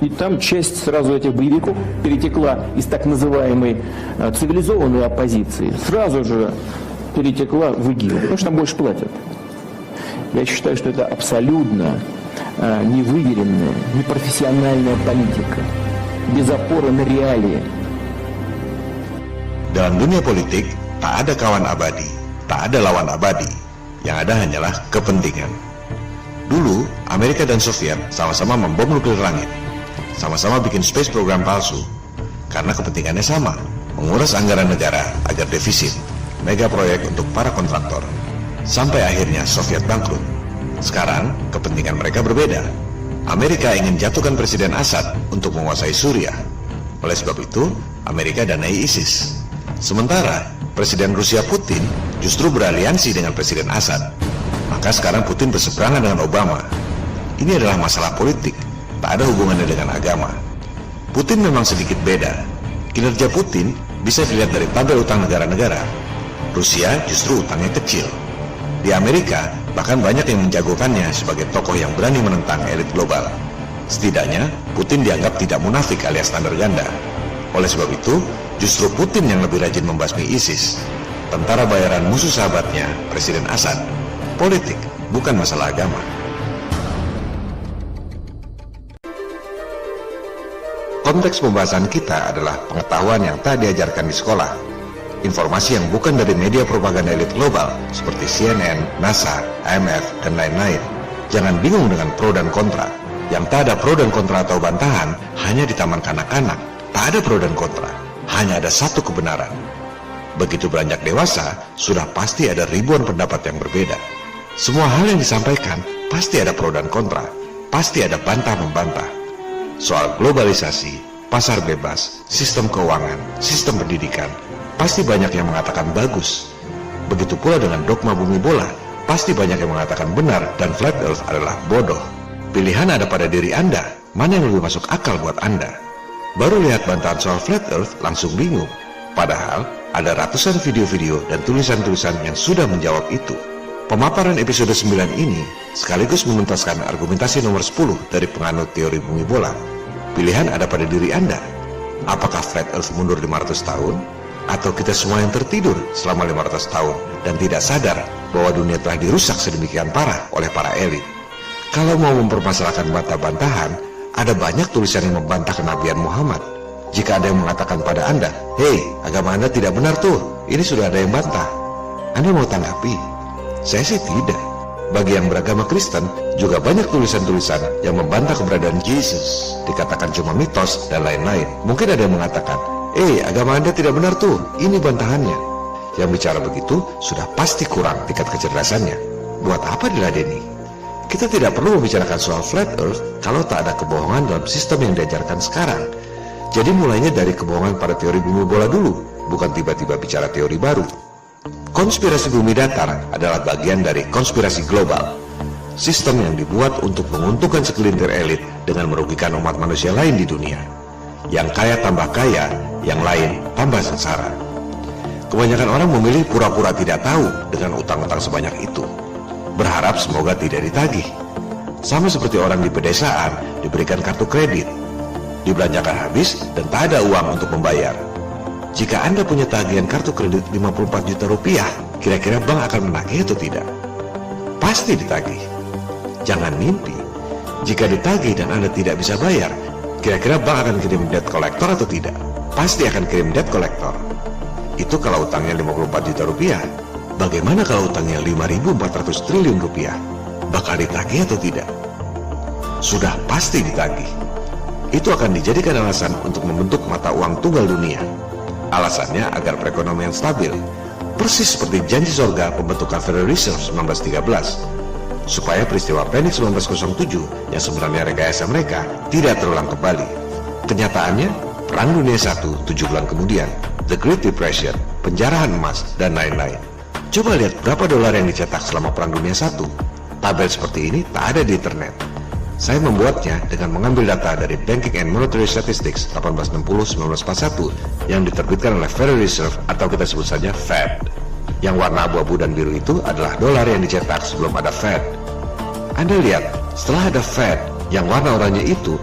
И там часть сразу этих боевиков перетекла из так называемой цивилизованной оппозиции, сразу же перетекла в ИГИЛ, потому что там больше платят. Я считаю, что это абсолютно невыверенная, непрофессиональная политика, без опоры на реалии. Dalam dunia politik, tak ada kawan abadi, tak ada lawan abadi. Yang ada hanyalah kepentingan. Dulu, Amerika dan Soviet sama-sama membom nuklir langit. Sama-sama bikin space program palsu. Karena kepentingannya sama, menguras anggaran negara agar defisit, mega proyek untuk para kontraktor. Sampai akhirnya Soviet bangkrut. Sekarang, kepentingan mereka berbeda. Amerika ingin jatuhkan Presiden Assad untuk menguasai Suriah. Oleh sebab itu, Amerika danai ISIS. Sementara, Presiden Rusia Putin justru beraliansi dengan Presiden Assad. Maka sekarang Putin berseberangan dengan Obama. Ini adalah masalah politik, tak ada hubungannya dengan agama. Putin memang sedikit beda. Kinerja Putin bisa dilihat dari tabel utang negara-negara. Rusia justru utangnya kecil. Di Amerika, bahkan banyak yang menjagokannya sebagai tokoh yang berani menentang elit global. Setidaknya, Putin dianggap tidak munafik alias standar ganda. Oleh sebab itu, justru Putin yang lebih rajin membasmi ISIS, tentara bayaran musuh sahabatnya, Presiden Assad. Politik, bukan masalah agama. Konteks pembahasan kita adalah pengetahuan yang tak diajarkan di sekolah. Informasi yang bukan dari media propaganda elit global seperti CNN, NASA, IMF, dan lain-lain. Jangan bingung dengan pro dan kontra. Yang tak ada pro dan kontra atau bantahan hanya di taman kanak-kanak. Tak ada pro dan kontra, hanya ada satu kebenaran. Begitu beranjak dewasa, sudah pasti ada ribuan pendapat yang berbeda. Semua hal yang disampaikan pasti ada pro dan kontra, pasti ada bantah-membantah. Soal globalisasi, pasar bebas, sistem keuangan, sistem pendidikan, pasti banyak yang mengatakan bagus. Begitu pula dengan dogma bumi bola, pasti banyak yang mengatakan benar dan flat earth adalah bodoh. Pilihan ada pada diri Anda, mana yang lebih masuk akal buat Anda. Baru lihat bantahan soal flat earth langsung bingung. Padahal ada ratusan video-video dan tulisan-tulisan yang sudah menjawab itu. Pemaparan episode 9 ini sekaligus menuntaskan argumentasi nomor 10 dari penganut teori bumi bola. Pilihan ada pada diri Anda. Apakah flat earth mundur 500 tahun? Atau kita semua yang tertidur selama 500 tahun dan tidak sadar bahwa dunia telah dirusak sedemikian parah oleh para elit? Kalau mau mempermasalahkan bantah-bantahan, ada banyak tulisan yang membantah kenabian Muhammad. Jika ada yang mengatakan pada Anda, "Hei, agama Anda tidak benar tuh, ini sudah ada yang bantah," Anda mau tanggapi? Saya sih tidak. Bagi yang beragama Kristen, juga banyak tulisan-tulisan yang membantah keberadaan Yesus, dikatakan cuma mitos dan lain-lain. Mungkin ada yang mengatakan, agama Anda tidak benar tuh, ini bantahannya. Yang bicara begitu sudah pasti kurang tingkat kecerdasannya. Buat apa diladeni? Kita tidak perlu membicarakan soal flat earth kalau tak ada kebohongan dalam sistem yang diajarkan sekarang. Jadi mulainya dari kebohongan pada teori bumi bola dulu, bukan tiba-tiba bicara teori baru. Konspirasi bumi datar adalah bagian dari konspirasi global. Sistem yang dibuat untuk menguntungkan segelintir elit dengan merugikan umat manusia lain di dunia. Yang kaya tambah kaya, yang lain tambah sengsara. Kebanyakan orang memilih pura-pura tidak tahu dengan utang-utang sebanyak itu, berharap semoga tidak ditagih. Sama seperti orang di pedesaan diberikan kartu kredit, dibelanjakan habis dan tak ada uang untuk membayar. Jika Anda punya tagihan kartu kredit 54 juta rupiah, kira-kira bank akan menagih atau tidak? Pasti ditagih. Jangan mimpi. Jika ditagih dan Anda tidak bisa bayar, kira-kira bank akan kirim debt collector atau tidak? Pasti akan kirim debt collector. Itu kalau utangnya 54 juta rupiah. Bagaimana kalau utangnya 5.400 triliun rupiah? Bakal ditagih atau tidak? Sudah pasti ditagih. Itu akan dijadikan alasan untuk membentuk mata uang tunggal dunia. Alasannya agar perekonomian stabil, persis seperti janji sorga pembentukan Federal Reserve 1913, supaya peristiwa Panik 1907 yang sebenarnya rekayasa mereka tidak terulang kembali. Kenyataannya, Perang Dunia I 7 bulan kemudian, The Great Depression, penjarahan emas, dan lain-lain. Coba lihat berapa dolar yang dicetak selama Perang Dunia I. Tabel seperti ini tak ada di internet. Saya membuatnya dengan mengambil data dari Banking and Monetary Statistics 1860-1941 yang diterbitkan oleh Federal Reserve atau kita sebut saja Fed. Yang warna abu-abu dan biru itu adalah dolar yang dicetak sebelum ada Fed. Anda lihat, setelah ada Fed, yang warna oranye itu